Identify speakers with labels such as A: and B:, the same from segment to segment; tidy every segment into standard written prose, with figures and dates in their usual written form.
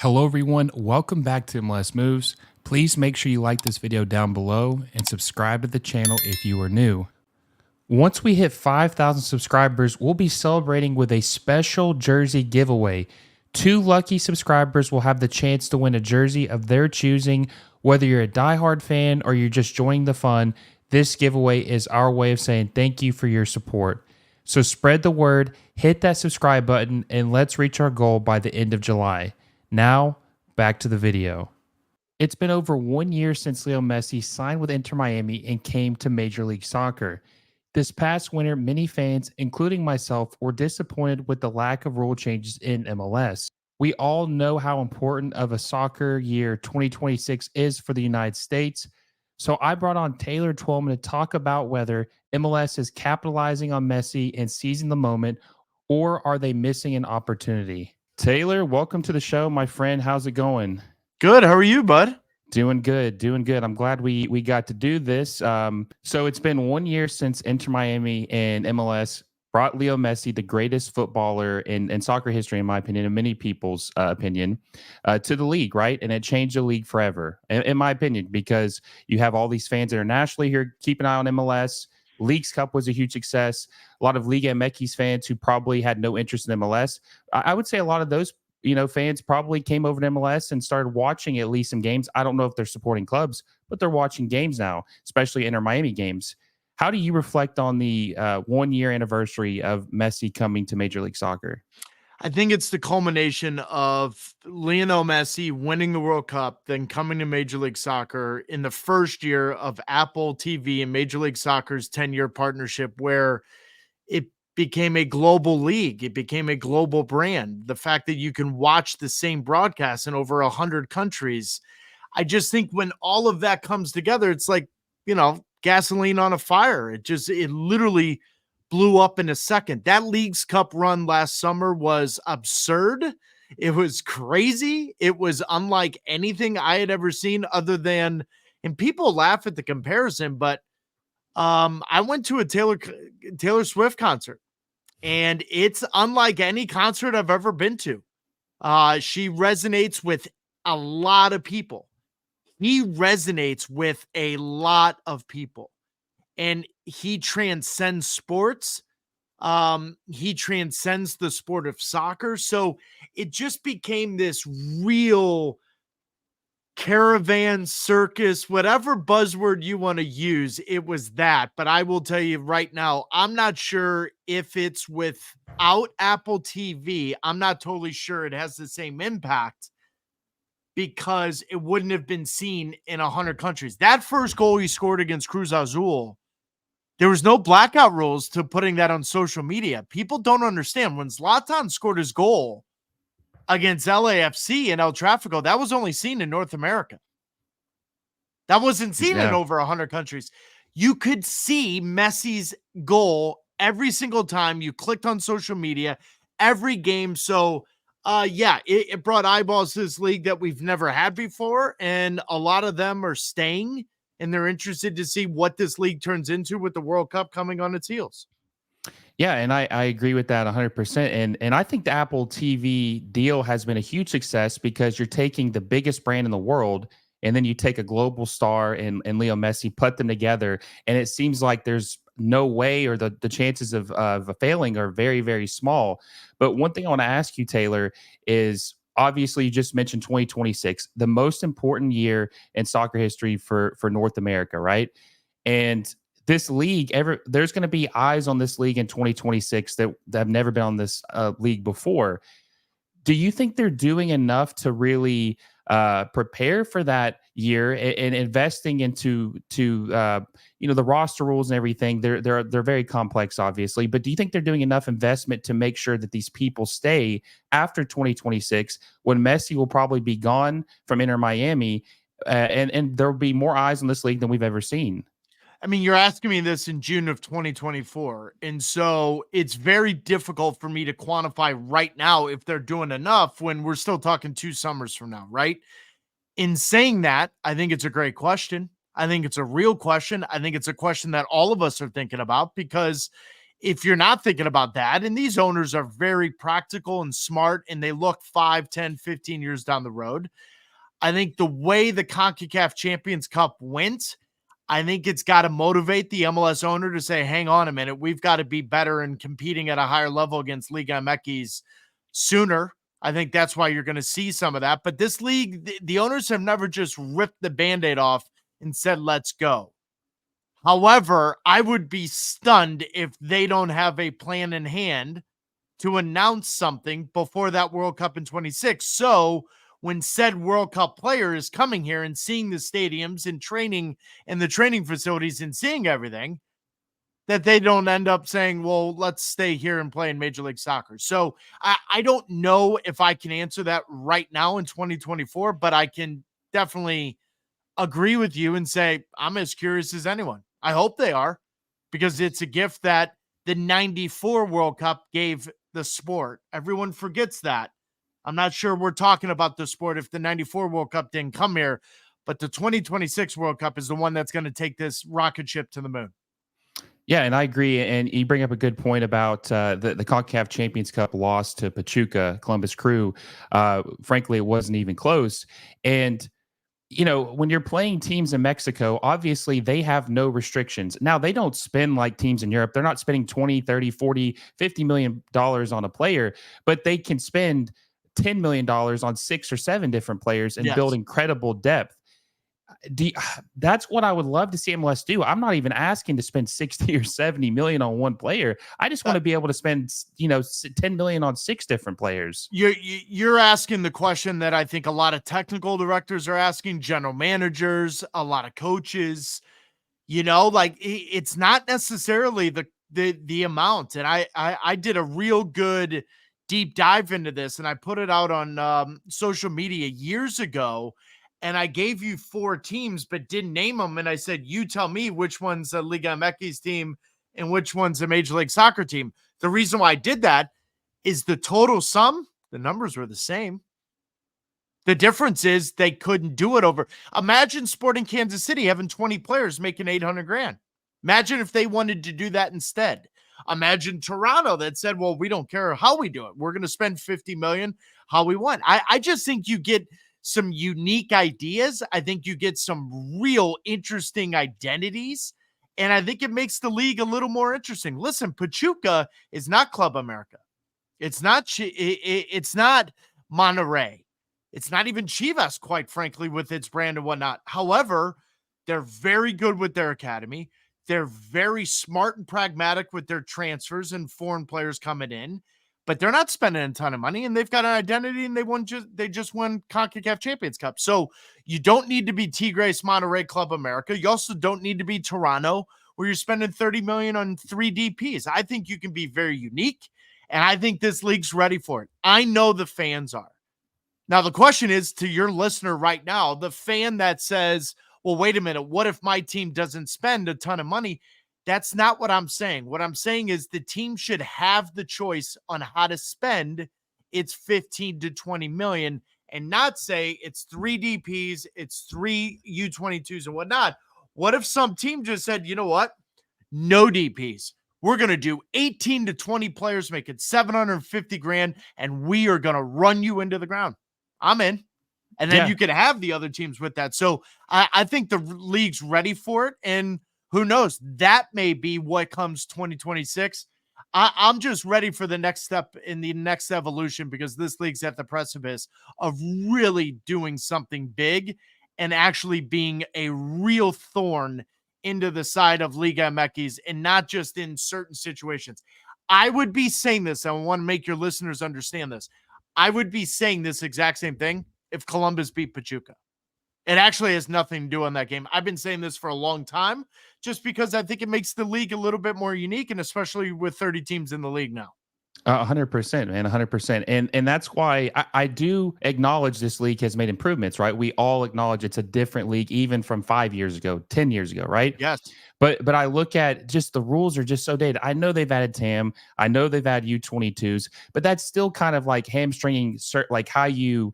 A: Hello everyone, welcome back to MLS Moves. Please make sure you like this video down below and subscribe to the channel if you are new. Once we hit 5,000 subscribers, we'll be celebrating with a special jersey giveaway. 2 lucky subscribers will have the chance to win a jersey of their choosing. Whether you're a diehard fan or you're just joining the fun, this giveaway is our way of saying thank you for your support. So spread the word, hit that subscribe button, and let's reach our goal by the end of July. Now, back to the video. It's been over 1 year since Lionel Messi signed with Inter Miami and came to Major League Soccer. This past winter, many fans, including myself, were disappointed with the lack of rule changes in MLS. We all know how important of a soccer year 2026 is for the United States. So I brought on Taylor Twellman to talk about whether MLS is capitalizing on Messi and seizing the moment, or are they missing an opportunity? Taylor, welcome to the show, my friend. How's it going?
B: Good. How are you, bud?
A: Doing good, doing good. I'm glad we got to do this. So it's been 1 year since Inter Miami and MLS brought Leo Messi, the greatest footballer in soccer history, in my opinion, and many people's opinion, to the league, right? And it changed the league forever, in my opinion, because you have all these fans internationally here. Keep an eye on MLS. Leagues Cup was a huge success. A lot of Liga MX fans who probably had no interest in MLS. I would say a lot of those fans probably came over to MLS and started watching at least some games. I don't know if they're supporting clubs, but they're watching games now, especially Inter Miami games. How do you reflect on the 1 year anniversary of Messi coming to Major League Soccer?
B: I think it's the culmination of Lionel Messi winning the World Cup, then coming to Major League Soccer in the first year of Apple TV and Major League Soccer's 10-year partnership, where it became a global league. It became a global brand. The fact that you can watch the same broadcast in over 100 countries. I just think when all of that comes together, it's like, gasoline on a fire. It literally blew up in a second. That Leagues Cup run last summer was absurd. It was crazy. It was unlike anything I had ever seen other than, and people laugh at the comparison, but I went to a Taylor Swift concert, and it's unlike any concert I've ever been to. She resonates with a lot of people. He resonates with a lot of people, and he transcends sports. He transcends the sport of soccer. So it just became this real caravan circus, whatever buzzword you want to use. It was that. But I will tell you right now, I'm not sure if it's without Apple TV. I'm not totally sure it has the same impact, because it wouldn't have been seen in 100 countries. That first goal he scored against Cruz Azul, there was no blackout rules to putting that on social media. People don't understand. When Zlatan scored his goal against LAFC in El Tráfico, that was only seen in North America. That wasn't seen in over 100 countries. You could see Messi's goal every single time you clicked on social media, every game. So, it brought eyeballs to this league that we've never had before, and a lot of them are staying, and they're interested to see what this league turns into with the World Cup coming on its heels.
A: Yeah, and I agree with that 100%. And I think the Apple TV deal has been a huge success because you're taking the biggest brand in the world, and then you take a global star and Leo Messi, put them together, and it seems like there's no way, or the chances of failing are very, very small. But one thing I want to ask you, Taylor, is obviously you just mentioned 2026, the most important year in soccer history for North America, right? And this league, there's going to be eyes on this league in 2026 that have never been on this league before. Do you think they're doing enough to really prepare for that year and investing into the roster rules and everything? They're very complex, obviously, but do you think they're doing enough investment to make sure that these people stay after 2026, when Messi will probably be gone from Inter Miami, and there will be more eyes on this league than we've ever seen?
B: I mean, you're asking me this in June of 2024. And so it's very difficult for me to quantify right now if they're doing enough when we're still talking 2 summers from now, right? In saying that, I think it's a great question. I think it's a real question. I think it's a question that all of us are thinking about, because if you're not thinking about that, and these owners are very practical and smart, and they look 5, 10, 15 years down the road, I think the way the CONCACAF Champions Cup went, I think it's got to motivate the MLS owner to say, hang on a minute, we've got to be better and competing at a higher level against Liga MX sooner. I think that's why you're going to see some of that. But this league, the owners have never just ripped the Band-Aid off and said, let's go. However, I would be stunned if they don't have a plan in hand to announce something before that World Cup in 26. So when said World Cup player is coming here and seeing the stadiums and training and the training facilities and seeing everything, that they don't end up saying, well, let's stay here and play in Major League Soccer. So I don't know if I can answer that right now in 2024, but I can definitely agree with you and say, I'm as curious as anyone. I hope they are, because it's a gift that the 94 World Cup gave the sport. Everyone forgets that. I'm not sure we're talking about the sport if the 94 World Cup didn't come here, but the 2026 World Cup is the one that's going to take this rocket ship to the moon.
A: Yeah, and I agree. And you bring up a good point about the CONCACAF Champions Cup loss to Pachuca, Columbus Crew. Frankly, it wasn't even close. And when you're playing teams in Mexico, obviously they have no restrictions. Now, they don't spend like teams in Europe. They're not spending 20, 30, 40, $50 million on a player, but they can spend $10 million on 6 or 7 different players and build incredible depth. That's what I would love to see MLS do. I'm not even asking to spend 60 or 70 million on one player. I just want to be able to spend, 10 million on 6 different players.
B: You're asking the question that I think a lot of technical directors are asking, general managers, a lot of coaches. It's not necessarily the amount. And I did a real good deep dive into this, and I put it out on social media years ago. And I gave you 4 teams, but didn't name them. And I said, you tell me which one's a Liga MX team and which one's a Major League Soccer team. The reason why I did that is the total sum, the numbers were the same. The difference is they couldn't do it over. Imagine Sporting Kansas City having 20 players making 800 grand. Imagine if they wanted to do that instead. Imagine Toronto that said, well, we don't care how we do it. We're going to spend 50 million how we want. I just think you get some unique ideas. I think you get some real interesting identities. And I think it makes the league a little more interesting. Listen, Pachuca is not Club America. It's not Monterrey. It's not even Chivas, quite frankly, with its brand and whatnot. However, they're very good with their academy. They're very smart and pragmatic with their transfers and foreign players coming in. But they're not spending a ton of money, and they've got an identity, and they just won CONCACAF Champions Cup. So you don't need to be Tigres, Monterrey, Club America. You also don't need to be Toronto, where you're spending 30 million on 3 DPs. I think you can be very unique, and I think this league's ready for it. I know the fans are. Now, the question is to your listener right now, the fan that says, well, wait a minute, what if my team doesn't spend a ton of money? That's not what I'm saying. What I'm saying is the team should have the choice on how to spend its 15 to 20 million and not say it's 3 DPs, it's 3 U22s and whatnot. What if some team just said, you know what? No DPs. We're going to do 18 to 20 players making 750 grand, and we are going to run you into the ground. I'm in. And then you could have the other teams with that. So I think the league's ready for it. And who knows? That may be what comes 2026. I'm just ready for the next step in the next evolution, because this league's at the precipice of really doing something big and actually being a real thorn into the side of Liga MX, and not just in certain situations. I would be saying this. I want to make your listeners understand this. I would be saying this exact same thing if Columbus beat Pachuca. It actually has nothing to do on that game. I've been saying this for a long time, just because I think it makes the league a little bit more unique, and especially with 30 teams in the league now.
A: 100%, man, 100%. And that's why I do acknowledge this league has made improvements, right? We all acknowledge it's a different league, even from 5 years ago, 10 years ago, right?
B: Yes.
A: But I look at just the rules are just so dated. I know they've added TAM. I know they've added U22s, but that's still kind of like hamstringing, like how you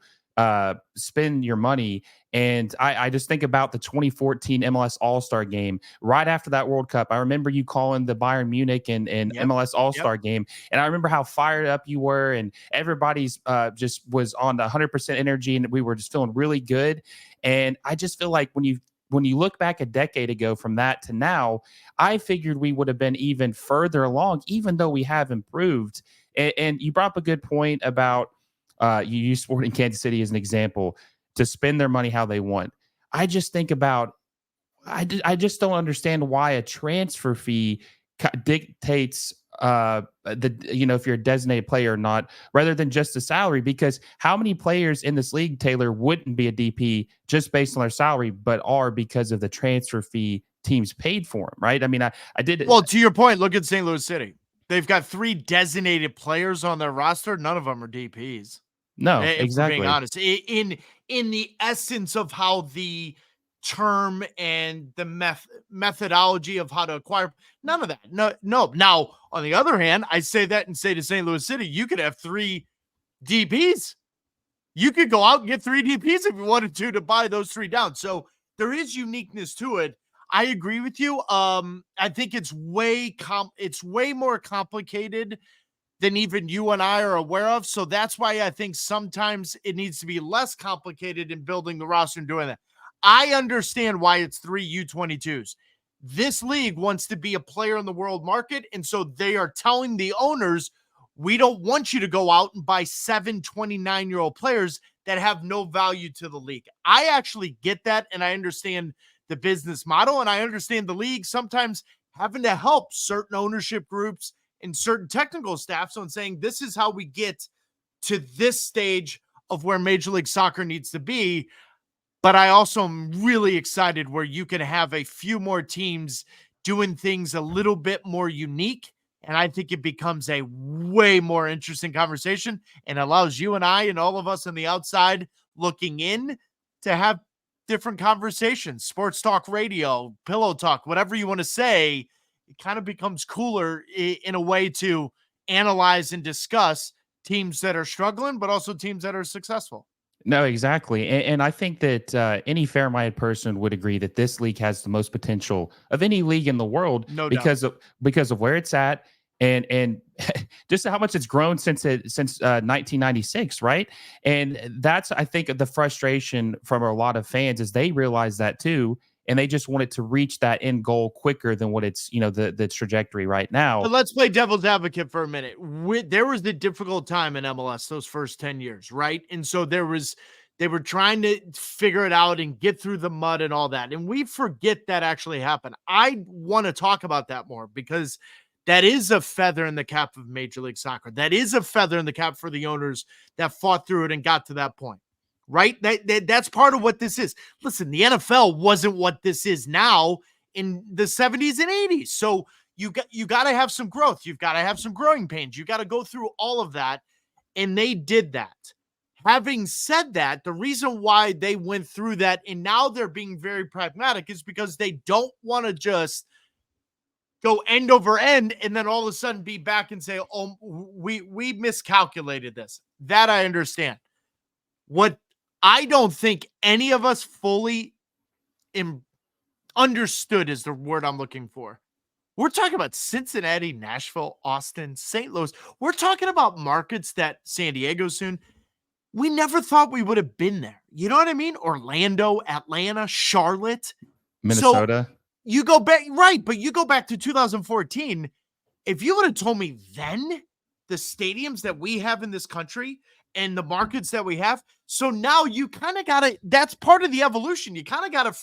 A: spend your money. And I just think about the 2014 MLS All-Star game right after that World Cup. I remember you calling the Bayern Munich and
B: Yep.
A: MLS
B: Yep.
A: All-Star game. And I remember how fired up you were, and everybody's just was on 100% energy, and we were just feeling really good. And I just feel like when you look back a decade ago from that to now, I figured we would have been even further along, even though we have improved. And you brought up a good point about you use Sporting Kansas City as an example to spend their money how they want. I just think about I just don't understand why a transfer fee dictates the if you're a designated player or not, rather than just the salary. Because how many players in this league, Taylor, wouldn't be a DP just based on their salary, but are because of the transfer fee teams paid for them, right? I mean, I did.
B: Well, to your point, look at St. Louis City. They've got 3 designated players on their roster. None of them are DPs.
A: No,
B: If we're being
A: exactly.
B: honest, in the essence of how the term and the methodology of how to acquire, none of that. No, no. Now, on the other hand, I say that and say to St. Louis City, you could have 3 DPs. You could go out and get 3 DPs if you wanted to buy those 3 down. So there is uniqueness to it. I agree with you. I think it's way more complicated than even you and I are aware of. So that's why I think sometimes it needs to be less complicated in building the roster and doing that. I understand why it's 3 U22s. This league wants to be a player in the world market. And so they are telling the owners, we don't want you to go out and buy 7 29-year-old players that have no value to the league. I actually get that. And I understand the business model. And I understand the league sometimes having to help certain ownership groups and certain technical staffs on saying this is how we get to this stage of where Major League Soccer needs to be. But I also am really excited where you can have a few more teams doing things a little bit more unique. And I think it becomes a way more interesting conversation and allows you and I and all of us on the outside looking in to have different conversations, sports talk radio, pillow talk, whatever you want to say. It kind of becomes cooler in a way to analyze and discuss teams that are struggling, but also teams that are successful.
A: No, exactly. And I think that any fair-minded person would agree that this league has the most potential of any league in the world
B: No doubt.
A: because of where it's at and just how much it's grown since 1996, right? And that's I think the frustration from a lot of fans is they realize that too, and they just want it to reach that end goal quicker than what it's the trajectory right now.
B: But let's play devil's advocate for a minute. There was the difficult time in MLS those first 10 years, right? And so they were trying to figure it out and get through the mud and all that. And we forget that actually happened. I want to talk about that more because that is a feather in the cap of Major League Soccer. That is a feather in the cap for the owners that fought through it and got to that point, right? That's part of what this is. Listen, the NFL wasn't what this is now in the 70s and 80s. So you got to have some growth. You've got to have some growing pains. You got to go through all of that. And they did that. Having said that, the reason why they went through that and now they're being very pragmatic is because they don't want to just go end over end and then all of a sudden be back and say, oh, we miscalculated this. That I understand. What I don't think any of us fully understood is the word I'm looking for. We're talking about Cincinnati, Nashville, Austin, St. Louis. We're talking about markets that San Diego soon. We never thought we would have been there. You know what I mean? Orlando, Atlanta, Charlotte. So
A: Minnesota.
B: you go back, right? But you go back to 2014. If you would have told me then the stadiums that we have in this country and the markets that we have. So now you kind of got to, that's part of the evolution. You kind of got to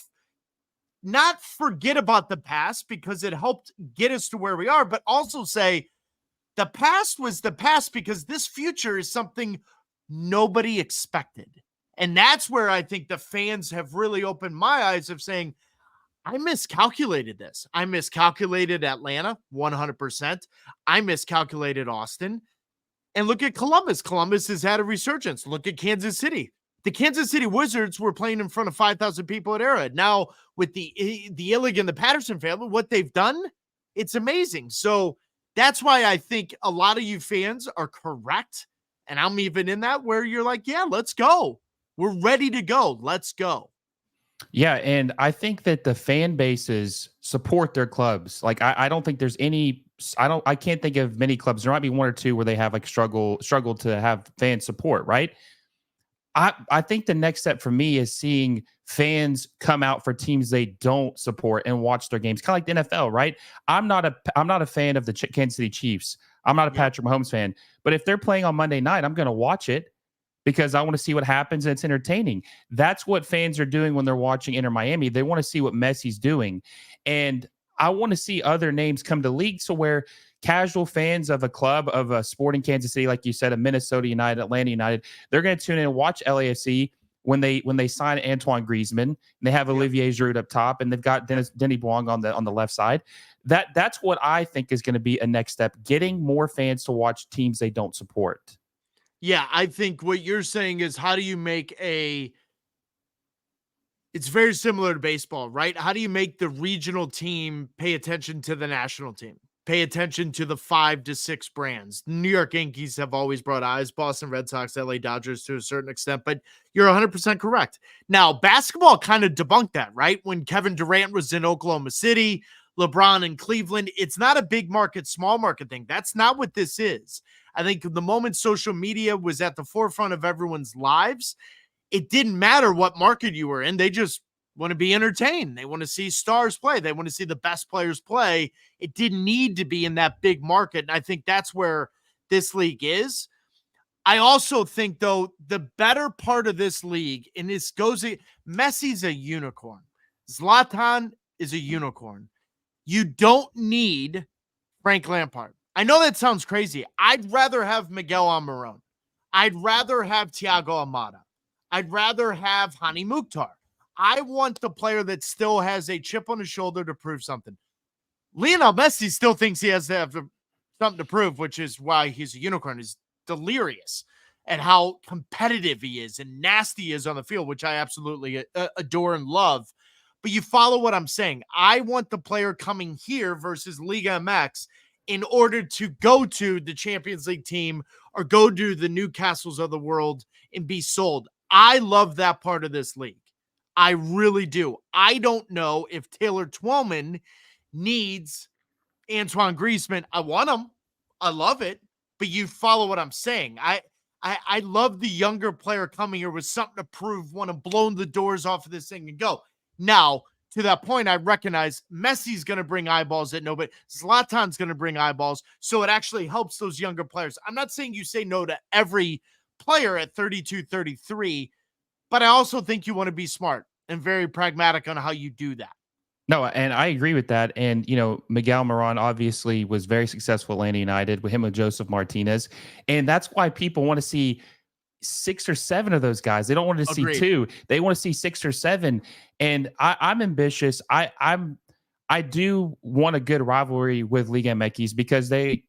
B: not forget about the past because it helped get us to where we are, but also say the past was the past because this future is something nobody expected. And that's where I think the fans have really opened my eyes of saying, I miscalculated this. I miscalculated Atlanta 100%. I miscalculated Austin. And look at Columbus. Columbus has had a resurgence. Look at Kansas City. The Kansas City Wizards were playing in front of 5,000 people at Arrowhead. Now, with the Illig and the Patterson family, what they've done, it's amazing. So that's why I think a lot of you fans are correct. And I'm even in that where you're like, yeah, let's go. We're ready to go. Let's go.
A: Yeah, and I think that the fan bases support their clubs. Like I don't think there's any I can't think of many clubs. There might be one or two where they have like struggle to have fan support, right? I think the next step for me is seeing fans come out for teams they don't support and watch their games, kind of like the NFL, right? I'm not a fan of the Kansas City Chiefs. I'm not a
B: Yep.
A: Patrick Mahomes fan, but if they're playing on Monday night, I'm going to watch it because I want to see what happens and it's entertaining. That's what fans are doing when they're watching Inter Miami. They want to see what Messi's doing, and I want to see other names come to league so where casual fans of a club of a sporting Kansas City, like you said, a Minnesota United, Atlanta United, they're going to tune in and watch LAFC when they sign Antoine Griezmann and they have Olivier Giroud up top and they've got Denny Bouang on the left side. That's what I think is going to be a next step, getting more fans to watch teams they don't support.
B: Yeah, I think what you're saying is how do you make it's very similar to baseball, right? How do you make the regional team pay attention to the national team? Pay attention to the 5 to 6 brands. New York Yankees have always brought eyes, Boston Red Sox, LA Dodgers to a certain extent, but you're 100% correct. Now, basketball kind of debunked that, right? When Kevin Durant was in Oklahoma City, LeBron in Cleveland, it's not a big market, small market thing. That's not what this is. I think the moment social media was at the forefront of everyone's lives, it didn't matter what market you were in. They just want to be entertained. They want to see stars play. They want to see the best players play. It didn't need to be in that big market. And I think that's where this league is. I also think, though, the better part of this league, and this goes, Messi's a unicorn. Zlatan is a unicorn. You don't need Frank Lampard. I know that sounds crazy. I'd rather have Miguel Almiron. I'd rather have Thiago Almada. I'd rather have Hani Mukhtar. I want the player that still has a chip on his shoulder to prove something. Lionel Messi still thinks he has to have something to prove, which is why he's a unicorn. He's delirious at how competitive he is and nasty he is on the field, which I absolutely adore and love. But you follow what I'm saying. I want the player coming here versus Liga MX in order to go to the Champions League team or go to the Newcastles of the world and be sold. I love that part of this league. I really do. I don't know if Taylor Twellman needs Antoine Griezmann. I want him. I love it. But you follow what I'm saying. I love the younger player coming here with something to prove, want to blow the doors off of this thing and go. Now, to that point, I recognize Messi's going to bring eyeballs that nobody, Zlatan's going to bring eyeballs. So it actually helps those younger players. I'm not saying you say no to every player at 32, 33, but I also think you want to be smart and very pragmatic on how you do that.
A: No, and I agree with that. And, Miguel Moran obviously was very successful at Atlanta United with him and Joseph Martinez. And that's why people want to see 6 or 7 of those guys. They don't want to see
B: Agreed.
A: 2. They want to see 6 or 7. And I'm ambitious. I do want a good rivalry with Liga MX because they,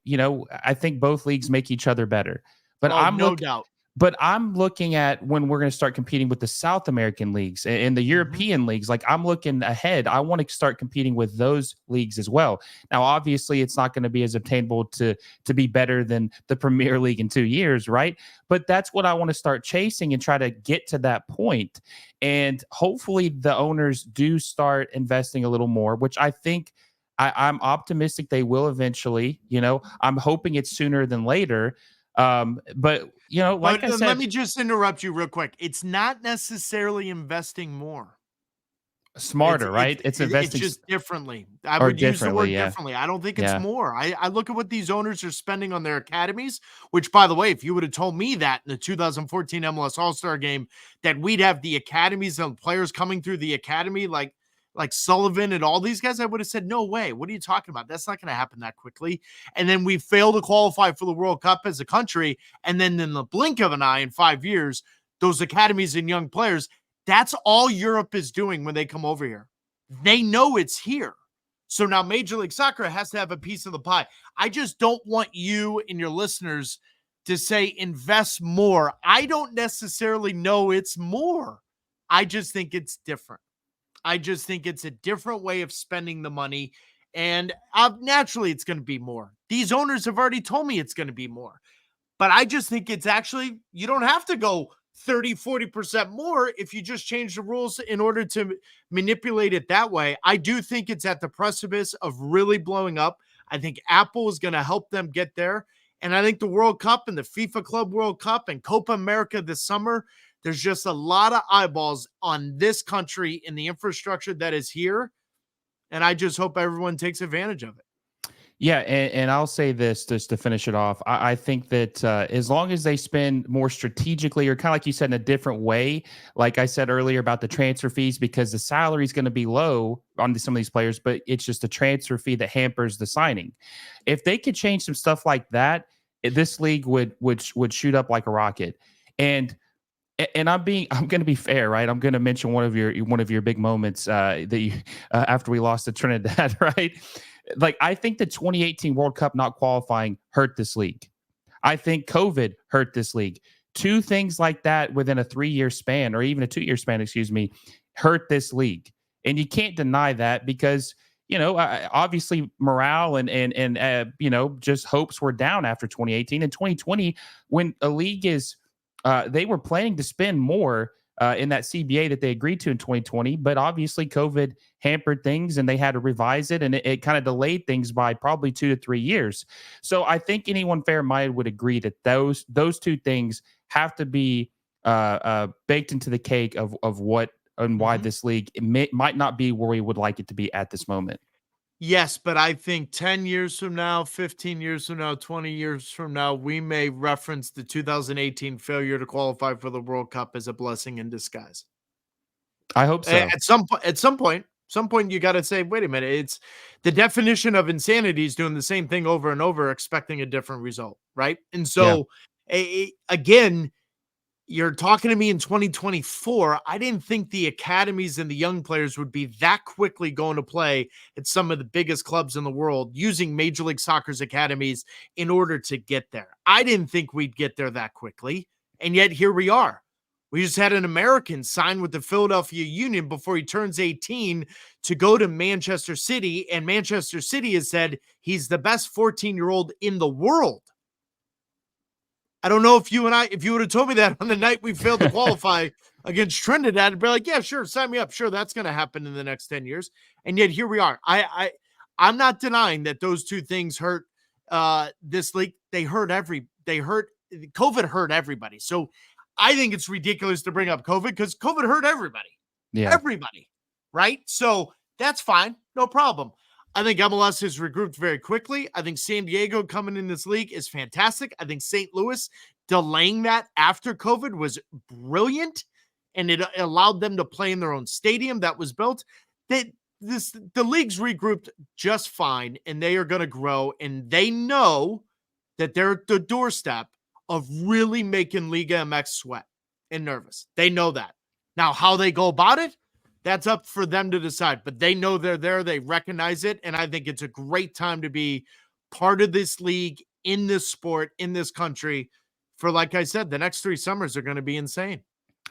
A: I think both leagues make each other better. But
B: no doubt.
A: But I'm looking at when we're going to start competing with the South American leagues and the European leagues. Like I'm looking ahead. I want to start competing with those leagues as well. Now, obviously, it's not going to be as obtainable to be better than the Premier League in 2 years, right? But that's what I want to start chasing and try to get to that point. And hopefully, the owners do start investing a little more, which I think I'm optimistic they will eventually. I'm hoping it's sooner than later. But like I said,
B: let me just interrupt you real quick. It's not necessarily investing more.
A: Smarter, right? It's investing.
B: It's just differently. I would use the word differently. I don't think it's more. I look at what these owners are spending on their academies, which, by the way, if you would have told me that in the 2014 MLS All-Star game, that we'd have the academies and players coming through the academy like Sullivan and all these guys, I would have said, no way. What are you talking about? That's not going to happen that quickly. And then we fail to qualify for the World Cup as a country. And then in the blink of an eye in 5 years, those academies and young players, that's all Europe is doing when they come over here. They know it's here. So now Major League Soccer has to have a piece of the pie. I just don't want you and your listeners to say invest more. I don't necessarily know it's more. I just think it's different. I just think it's a different way of spending the money. And naturally, it's going to be more. These owners have already told me it's going to be more. But I just think it's actually, you don't have to go 30-40% more if you just change the rules in order to manipulate it that way. I do think it's at the precipice of really blowing up. I think Apple is going to help them get there. And I think the World Cup and the FIFA Club World Cup and Copa America this summer, there's just a lot of eyeballs on this country and the infrastructure that is here. And I just hope everyone takes advantage of it.
A: Yeah, and I'll say this just to finish it off. I think that as long as they spend more strategically, or kind of like you said, in a different way, like I said earlier about the transfer fees, because the salary is going to be low on some of these players, but it's just a transfer fee that hampers the signing. If they could change some stuff like that, this league would shoot up like a rocket. And I'm going to be fair, right? I'm going to mention one of your big moments that you after we lost to Trinidad, right? Like, I think the 2018 World Cup not qualifying hurt this league. I think COVID hurt this league. Two things like that within a 3-year span, or even a 2-year span, excuse me, hurt this league. And you can't deny that because, obviously morale and just hopes were down after 2018 and 2020 when a league is they were planning to spend more in that CBA that they agreed to in 2020, but obviously COVID hampered things and they had to revise it, and it kind of delayed things by probably 2 to 3 years. So I think anyone fair-minded would agree that those two things have to be baked into the cake of what and why this league might not be where we would like it to be at this moment.
B: Yes, but I think 10 years from now, 15 years from now, 20 years from now, we may reference the 2018 failure to qualify for the World Cup as a blessing in disguise.
A: I hope so.
B: At some point, you got to say, wait a minute, it's the definition of insanity is doing the same thing over and over, expecting a different result, right? And so, again, you're talking to me in 2024. I didn't think the academies and the young players would be that quickly going to play at some of the biggest clubs in the world using Major League Soccer's academies in order to get there. I didn't think we'd get there that quickly. And yet here we are. We just had an American sign with the Philadelphia Union before he turns 18 to go to Manchester City. And Manchester City has said he's the best 14-year-old in the world. I don't know if you would have told me that on the night we failed to qualify against Trinidad, I'd be like, yeah, sure, sign me up. Sure, that's going to happen in the next 10 years. And yet here we are. I'm not denying that those two things hurt this league. COVID hurt everybody. So I think it's ridiculous to bring up COVID because COVID hurt everybody. Yeah. Everybody. Right? So that's fine. No problem. I think MLS has regrouped very quickly. I think San Diego coming in this league is fantastic. I think St. Louis delaying that after COVID was brilliant, and it allowed them to play in their own stadium that was built. The league's regrouped just fine, and they are going to grow, and they know that they're at the doorstep of really making Liga MX sweat and nervous. They know that. Now, how they go about it, that's up for them to decide, but they know they're there. They recognize it. And I think it's a great time to be part of this league, in this sport, in this country for, like I said, the next 3 summers are going to be insane.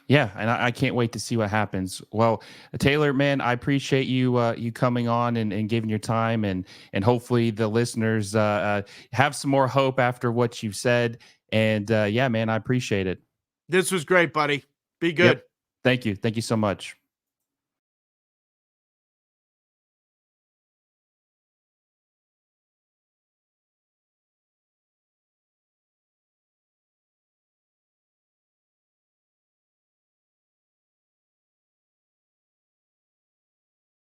A: Yeah, and I can't wait to see what happens. Well, Taylor, man, I appreciate you you coming on and giving your time, and hopefully the listeners have some more hope after what you've said. And yeah, man, I appreciate it.
B: This was great, buddy. Be good.
A: Yep. Thank you so much.